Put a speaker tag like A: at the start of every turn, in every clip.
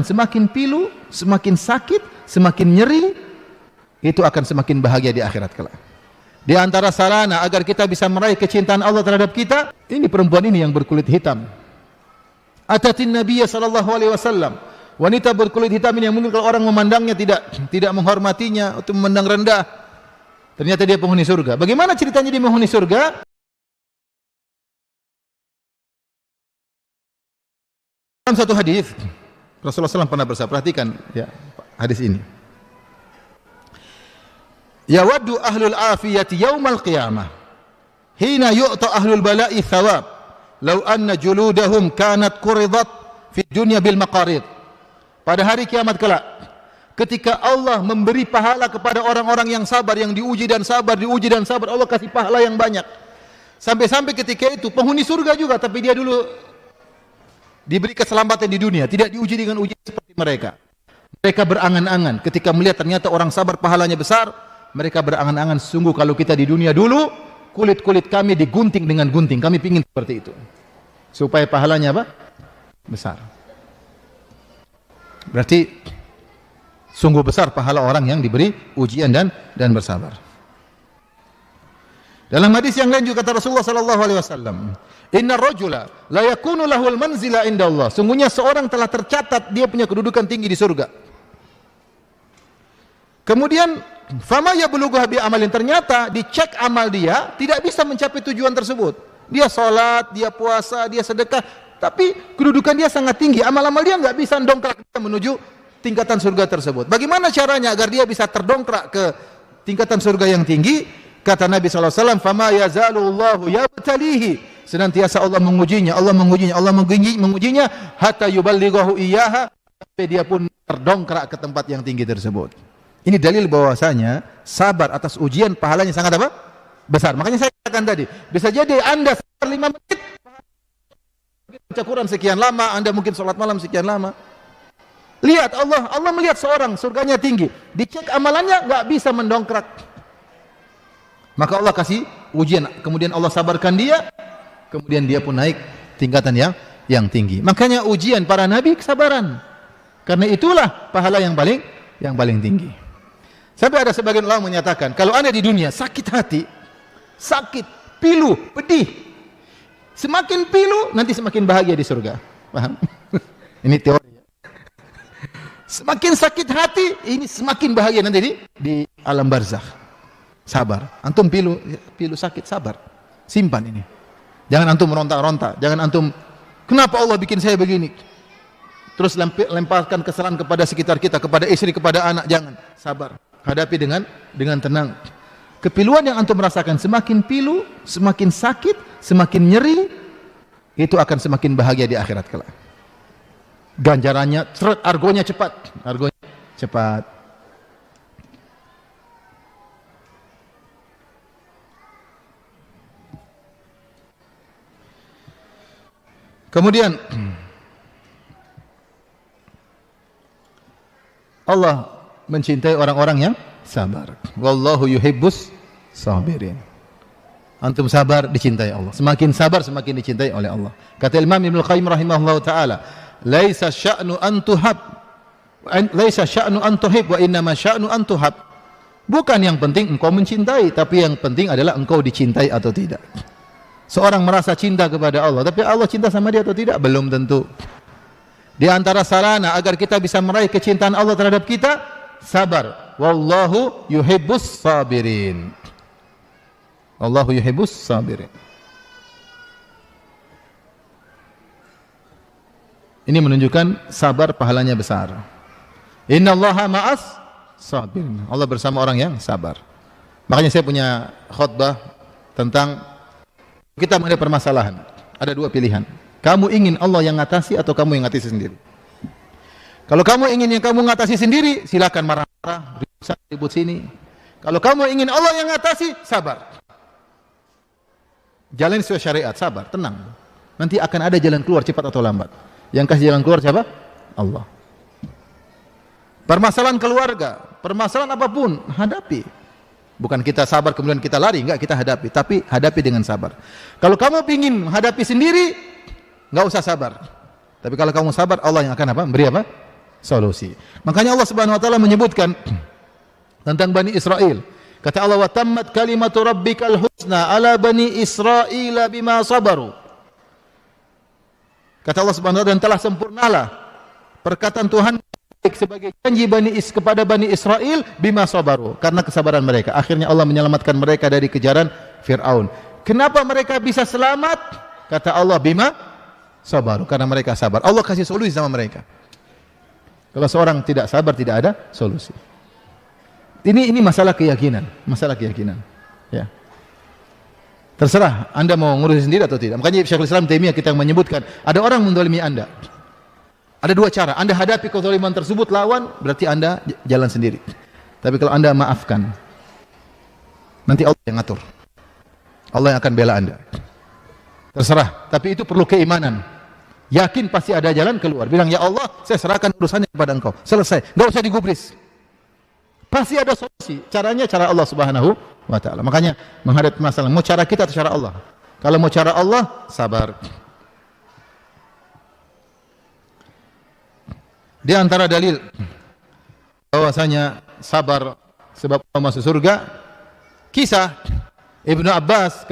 A: semakin pilu, semakin sakit, semakin nyeri, itu akan semakin bahagia di akhirat kelak. Di antara sarana agar kita bisa meraih kecintaan Allah terhadap kita, ini perempuan ini yang berkulit hitam. Atatin Nabiya sallallahu alaihi wasallam. Wanita berkulit hitam ini yang mungkin kalau orang memandangnya tidak menghormatinya atau memandang rendah, ternyata dia penghuni surga. Bagaimana ceritanya dia penghuni surga? Dalam satu hadis Rasulullah SAW pernah bersabda, perhatikan ya hadis ini. Yawaddu ahlul afiyati yaumal qiyamah hina yu'ta ahlul bala'i thawab law anna juludahum kanat quridat fi dunya bil maqarid. Pada hari kiamat kelak, ketika Allah memberi pahala kepada orang-orang yang sabar, yang diuji dan sabar, Allah kasih pahala yang banyak. Sampai-sampai ketika itu penghuni surga juga, tapi dia dulu diberi keselamatan di dunia, tidak diuji dengan ujian seperti mereka. Mereka berangan-angan ketika melihat ternyata orang sabar pahalanya besar, mereka berangan-angan, sungguh kalau kita di dunia dulu kulit-kulit kami digunting dengan gunting, kami ingin seperti itu supaya pahalanya apa? Besar. Berarti sungguh besar pahala orang yang diberi ujian dan bersabar. Dalam hadis yang lain juga kata Rasulullah sallallahu alaihi wasallam, "Innar rajula la yakunu lahul manzila indallah." Sungguhnya seorang telah tercatat dia punya kedudukan tinggi di surga. Kemudian fama yablughu bi amalin, ternyata dicek amal dia tidak bisa mencapai tujuan tersebut. Dia salat, dia puasa, dia sedekah, tapi kedudukan dia sangat tinggi. Amal-amal dia enggak bisa mendongkrak dia menuju tingkatan surga tersebut. Bagaimana caranya agar dia bisa terdongkrak ke tingkatan surga yang tinggi? Kata Nabi SAW, fama yazalullahu yabtalihi, senantiasa Allah mengujinya, hatta yuballighahu iyyaha, sampai dia pun terdongkrak ke tempat yang tinggi tersebut. Ini dalil bahwasanya sabar atas ujian pahalanya sangat apa? Besar. Makanya saya katakan tadi, bisa jadi Anda sabar 5 menit, baca Quran sekian lama, Anda mungkin sholat malam sekian lama. Lihat Allah melihat seorang surganya tinggi, dicek amalannya nggak bisa mendongkrak. Maka Allah kasih ujian, kemudian Allah sabarkan dia, kemudian dia pun naik tingkatan yang tinggi. Makanya ujian para nabi kesabaran. Karena itulah pahala yang paling tinggi. Sampai ada sebagian ulama menyatakan, kalau Anda di dunia sakit hati, sakit, pilu, pedih, semakin pilu nanti semakin bahagia di surga. Paham? Ini teori. Semakin sakit hati, ini semakin bahagia nanti di alam barzakh. Sabar. Antum pilu sakit, sabar. Simpan ini. Jangan antum meronta-ronta. Jangan antum, kenapa Allah bikin saya begini? Terus lemparkan kesalahan kepada sekitar kita, kepada istri, kepada anak. Jangan. Sabar. Hadapi dengan tenang. Kepiluan yang antum merasakan, semakin pilu, semakin sakit, semakin nyeri, itu akan semakin bahagia di akhirat kelak. Ganjarannya, argonya cepat. Kemudian Allah mencintai orang-orang yang sabar. Wallahu yuhibbus sabirin. Antum sabar dicintai Allah. Semakin sabar semakin dicintai oleh Allah. Kata Imam Ibnu Qayyim rahimahullahu taala, "Laisa sya'nu an tuhib wa innama sya'nu an tuhab." Bukan yang penting engkau mencintai, tapi yang penting adalah engkau dicintai atau tidak. Seorang merasa cinta kepada Allah, tapi Allah cinta sama dia atau tidak? Belum tentu. Di antara sarana agar kita bisa meraih kecintaan Allah terhadap kita, sabar. Wallahu yuhibbus sabirin. Allahu yuhibbus sabirin. Ini menunjukkan sabar pahalanya besar. Innallaha ma'as sabirin. Allah bersama orang yang sabar. Makanya saya punya khutbah tentang kita menghadapi permasalahan. Ada 2 pilihan. Kamu ingin Allah yang ngatasi atau kamu yang ngatasi sendiri? Kalau kamu ingin yang kamu ngatasi sendiri, silakan marah-marah, ribut sini. Kalau kamu ingin Allah yang ngatasi, sabar. Jalan sesuai syariat, sabar, tenang. Nanti akan ada jalan keluar cepat atau lambat. Yang kasih jalan keluar siapa? Allah. Permasalahan keluarga, permasalahan apapun, hadapi. Bukan kita sabar kemudian kita lari, enggak, kita hadapi, tapi hadapi dengan sabar. Kalau kamu ingin menghadapi sendiri, enggak usah sabar. Tapi kalau kamu sabar, Allah yang akan apa? Beri apa? solusi. Makanya Allah Subhanahu wa taala menyebutkan tentang Bani Israel. Kata Allah, wa tammat kalimatu rabbikal husna ala bani Israila bima sabaru. Kata Allah Subhanahu wa taala, dan telah sempurnalah perkataan Tuhan sebagai janji kepada Bani Israel bima sabaru, karena kesabaran mereka. Akhirnya Allah menyelamatkan mereka dari kejaran Fir'aun. Kenapa mereka bisa selamat? Kata Allah, bima sabaru, karena mereka sabar. Allah kasih solusi sama mereka. Kalau seorang tidak sabar, tidak ada solusi. Ini masalah keyakinan, ya. Terserah Anda mau ngurusin sendiri atau tidak. Makanya Syekhul Islam Taimiyah kita menyebutkan, ada orang mendolimi Anda. Ada dua cara, Anda hadapi kezaliman tersebut, lawan, berarti Anda jalan sendiri. Tapi kalau Anda maafkan, nanti Allah yang ngatur. Allah yang akan bela Anda. Terserah, tapi itu perlu keimanan. Yakin pasti ada jalan keluar. Bilang, ya Allah, saya serahkan urusannya kepada Engkau. Selesai, enggak usah digubris. Pasti ada solusi. Caranya cara Allah Subhanahu wa taala. Makanya menghadapi masalah, mau cara kita atau cara Allah? Kalau mau cara Allah, sabar. Di antara dalil bahwasanya sabar sebab masuk surga, kisah Ibnu Abbas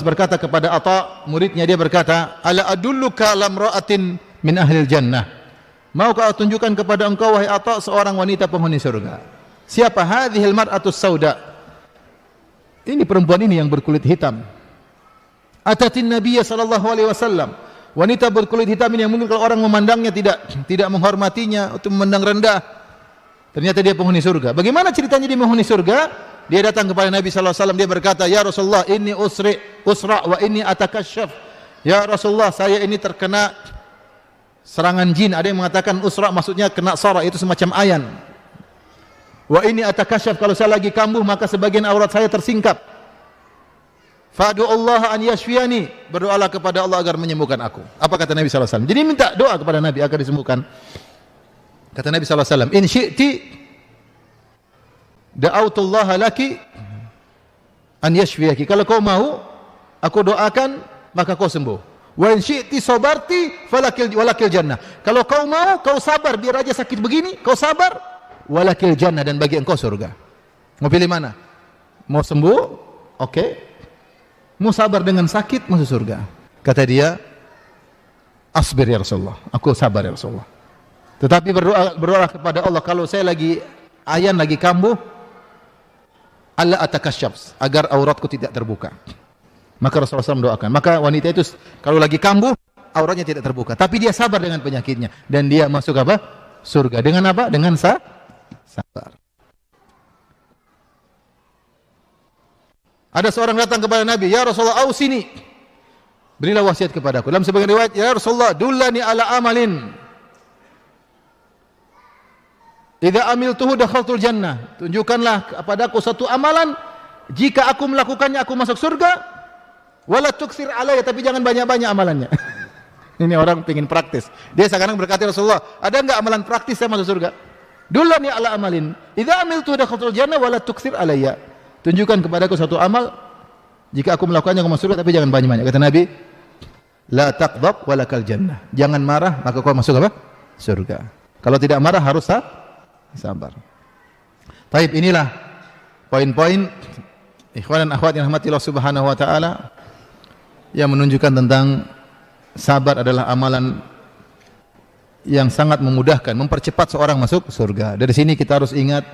A: berkata kepada Atha, muridnya, dia berkata, ala adulluka ala imra'atin min ahlil jannah. Maukah aku tunjukkan kepada engkau wahai Atha seorang wanita penghuni surga? Siapa? Hadhil mar'atus sauda. Ini perempuan ini yang berkulit hitam. Atatin Nabiya sallallahu alaihi wasallam. Wanita berkulit hitam ini yang mungkin kalau orang memandangnya tidak menghormatinya, atau memandang rendah. Ternyata dia penghuni surga. Bagaimana ceritanya dia penghuni surga? Dia datang kepada Nabi sallallahu alaihi wasallam, dia berkata, "Ya Rasulullah, inni usra wa inni atakasyaf." Ya Rasulullah, saya ini terkena serangan jin. Ada yang mengatakan usra maksudnya kena sara, itu semacam ayan. Wa inni atakasyaf, kalau saya lagi kambuh maka sebagian aurat saya tersingkap. Fa'du Allah an yashfiyani, berdoalah kepada Allah agar menyembuhkan aku. Apa kata Nabi sallallahu alaihi wasallam? Jadi minta doa kepada Nabi agar disembuhkan. Kata Nabi sallallahu alaihi wasallam, "In syi'ti da'autullah laki an yashfiyaki." Kalau kau mau, aku doakan maka kau sembuh. Wa in syi'ti sabarti walakil jannah. Kalau kau mau, kau sabar biar aja sakit begini, kau sabar, walakil jannah, dan bagi engkau surga. Mau pilih mana? Mau sembuh? Oke. Mau sabar dengan sakit, masuk surga. Kata dia, asbir ya Rasulullah, aku sabar ya Rasulullah. Tetapi berdoa kepada Allah, kalau saya lagi ayan, lagi kambuh, Allah atakasyaf, agar auratku tidak terbuka. Maka Rasulullah SAW mendoakan. Maka wanita itu kalau lagi kambuh, auratnya tidak terbuka. Tapi dia sabar dengan penyakitnya. Dan dia masuk apa? Surga. Dengan apa? Dengan sabar. Ada seorang datang kepada Nabi, "Ya Rasulullah, ausini." Berilah wasiat kepadaku. Dalam sebagian riwayat, "Ya Rasulullah, dullani ala amalin idza amiltuhu dakhaltul jannah." Tunjukkanlah kepadaku satu amalan, jika aku melakukannya aku masuk surga. Wala tuksir alayya, tapi jangan banyak-banyak amalannya. Ini orang pengin praktis. Dia sekarang berkata, "Rasulullah, ada enggak amalan praktis saya masuk surga?" Dullani ala amalin idza amiltuhu dakhaltul jannah wala tuksir alayya. Tunjukkan kepadaku satu amal, jika aku melakukannya aku masuk surga, tapi jangan banyak-banyak. Kata Nabi, la taqdab walakal jannah. Jangan marah, maka kau masuk apa? Surga. Kalau tidak marah harus sabar. Taib, inilah poin-poin ikhwan dan akhwat yang rahmati Allah Subhanahu wa taala yang menunjukkan tentang sabar adalah amalan yang sangat memudahkan, mempercepat seorang masuk surga. Dari sini kita harus ingat,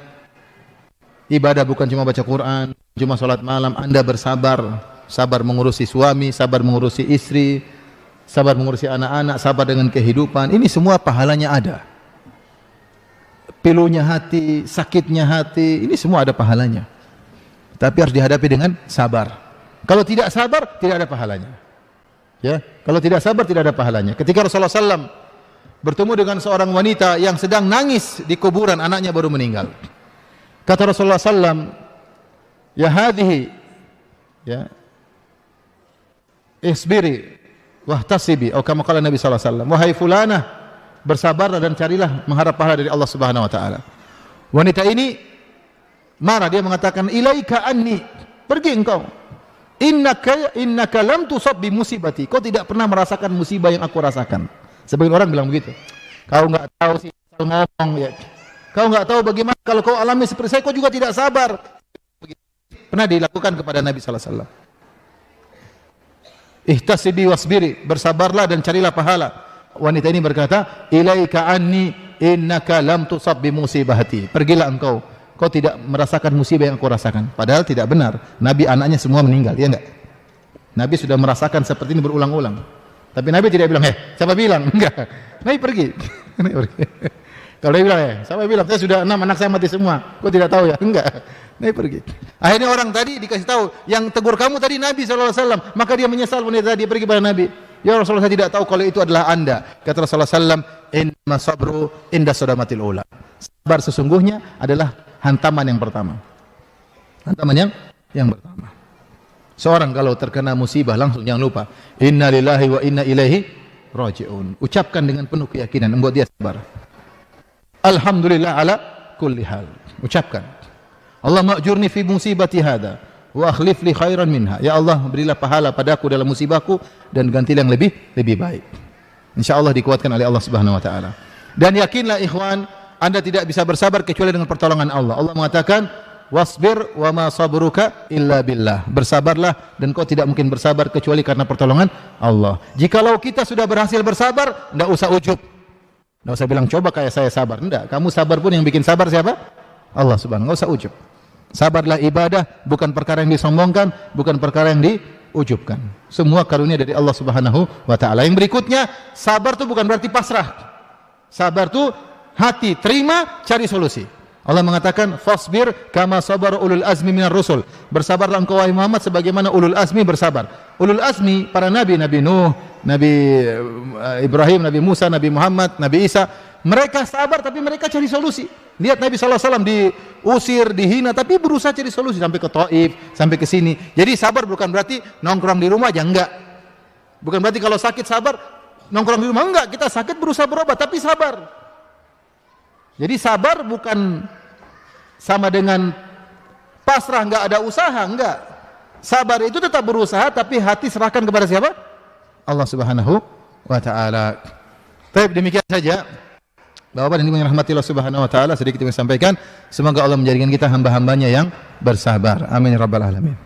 A: ibadah bukan cuma baca Quran, cuma salat malam. Anda bersabar, sabar mengurusi suami, sabar mengurusi istri, sabar mengurusi anak-anak, sabar dengan kehidupan. Ini semua pahalanya ada. Pilunya hati, sakitnya hati, ini semua ada pahalanya. Tapi harus dihadapi dengan sabar. Kalau tidak sabar, tidak ada pahalanya. Ya, kalau tidak sabar tidak ada pahalanya. Ketika Rasulullah SAW bertemu dengan seorang wanita yang sedang nangis di kuburan, anaknya baru meninggal. Kata Rasulullah SAW, "Ya hadhihi, ya, isbiri wahtasibi." Atau kama qala Nabi sallallahu alaihi wasallam, "Wahai fulanah, bersabarlah dan carilah mengharap pahala dari Allah Subhanahu wa taala." Wanita ini marah, dia mengatakan, "Ilaika anni, pergi engkau. Innaka lam tusab bi musibati." Kau tidak pernah merasakan musibah yang aku rasakan. Sebagian orang bilang begitu. Kau nggak tahu sih asal ngomong ya. Kau nggak tahu bagaimana kalau kau alami seperti saya, kau juga tidak sabar. Pernah dilakukan kepada Nabi sallallahu alaihi wasallam. Ihtasibi wasbiri, bersabarlah dan carilah pahala. Wanita ini berkata, ilaika anni innaka lam tusab bi musibahati. Pergilah engkau, kau tidak merasakan musibah yang aku rasakan. Padahal tidak benar. Nabi anaknya semua meninggal, ya enggak? Nabi sudah merasakan seperti ini berulang-ulang. Tapi Nabi tidak bilang, siapa bilang? Enggak. Nabi pergi. Nabi pergi. Kalau dia bilang, siapa bilang? Saya sudah 6 anak saya mati semua. Kau tidak tahu ya? Enggak. Nabi pergi. Akhirnya orang tadi dikasih tahu, yang tegur kamu tadi Nabi SAW. Maka dia menyesal wanita tadi, pergi pada Nabi. Ya Rasulullah, saya tidak tahu kalau itu adalah anda. Kata Rasulullah SAW, inna sabru inda sodamatil ula. Sabar sesungguhnya adalah hantaman yang pertama. Hantaman yang pertama. Seorang kalau terkena musibah langsung jangan lupa, inna lillahi wa inna ilaihi raji'un. Ucapkan dengan penuh keyakinan, membuat dia sabar. Alhamdulillah ala kulli hal. Ucapkan. Allah ma'jurni fi musibati hada wa akhlif li khairan minha. Ya Allah, berilah pahala padaku dalam musibahku dan gantilah yang lebih baik. Insyaallah dikuatkan oleh Allah Subhanahu wa taala. Dan yakinlah ikhwan, Anda tidak bisa bersabar kecuali dengan pertolongan Allah. Allah mengatakan, wasbir wa ma sabruka illa billah. Bersabarlah dan kau tidak mungkin bersabar kecuali karena pertolongan Allah. Jikalau kita sudah berhasil bersabar, enggak usah ujub. Enggak usah bilang coba kayak saya sabar. Enggak, kamu sabar pun yang bikin sabar siapa? Allah Subhanahu. Enggak usah ujub. Sabarlah ibadah, bukan perkara yang disombongkan, bukan perkara yang diujubkan. Semua karunia dari Allah Subhanahu wa taala. Yang berikutnya, sabar itu bukan berarti pasrah. Sabar itu hati terima, cari solusi. Allah mengatakan, fasbir kama sabar ulul azmi minar rusul. Bersabarlah engkau wahai Muhammad sebagaimana ulul azmi bersabar. Ulul azmi para nabi, Nabi Nuh, Nabi Ibrahim, Nabi Musa, Nabi Muhammad, Nabi Isa, mereka sabar tapi mereka cari solusi. Lihat Nabi SAW diusir, dihina, tapi berusaha cari solusi sampai ke Taif, sampai ke sini. Jadi sabar bukan berarti nongkrong di rumah aja, enggak. Bukan berarti kalau sakit sabar, nongkrong di rumah, enggak. Kita sakit berusaha berobat, tapi sabar. Jadi sabar bukan sama dengan pasrah, enggak ada usaha, enggak. Sabar itu tetap berusaha, tapi hati serahkan kepada siapa? Allah Subhanahu wa taala. Baik, demikian saja. Bapak dan Ibu yang rahmati Allah Subhanahu wa taala, sedikit yang saya sampaikan. Semoga Allah menjadikan kita hamba-hambanya yang bersabar. Amin ya rabbal alamin.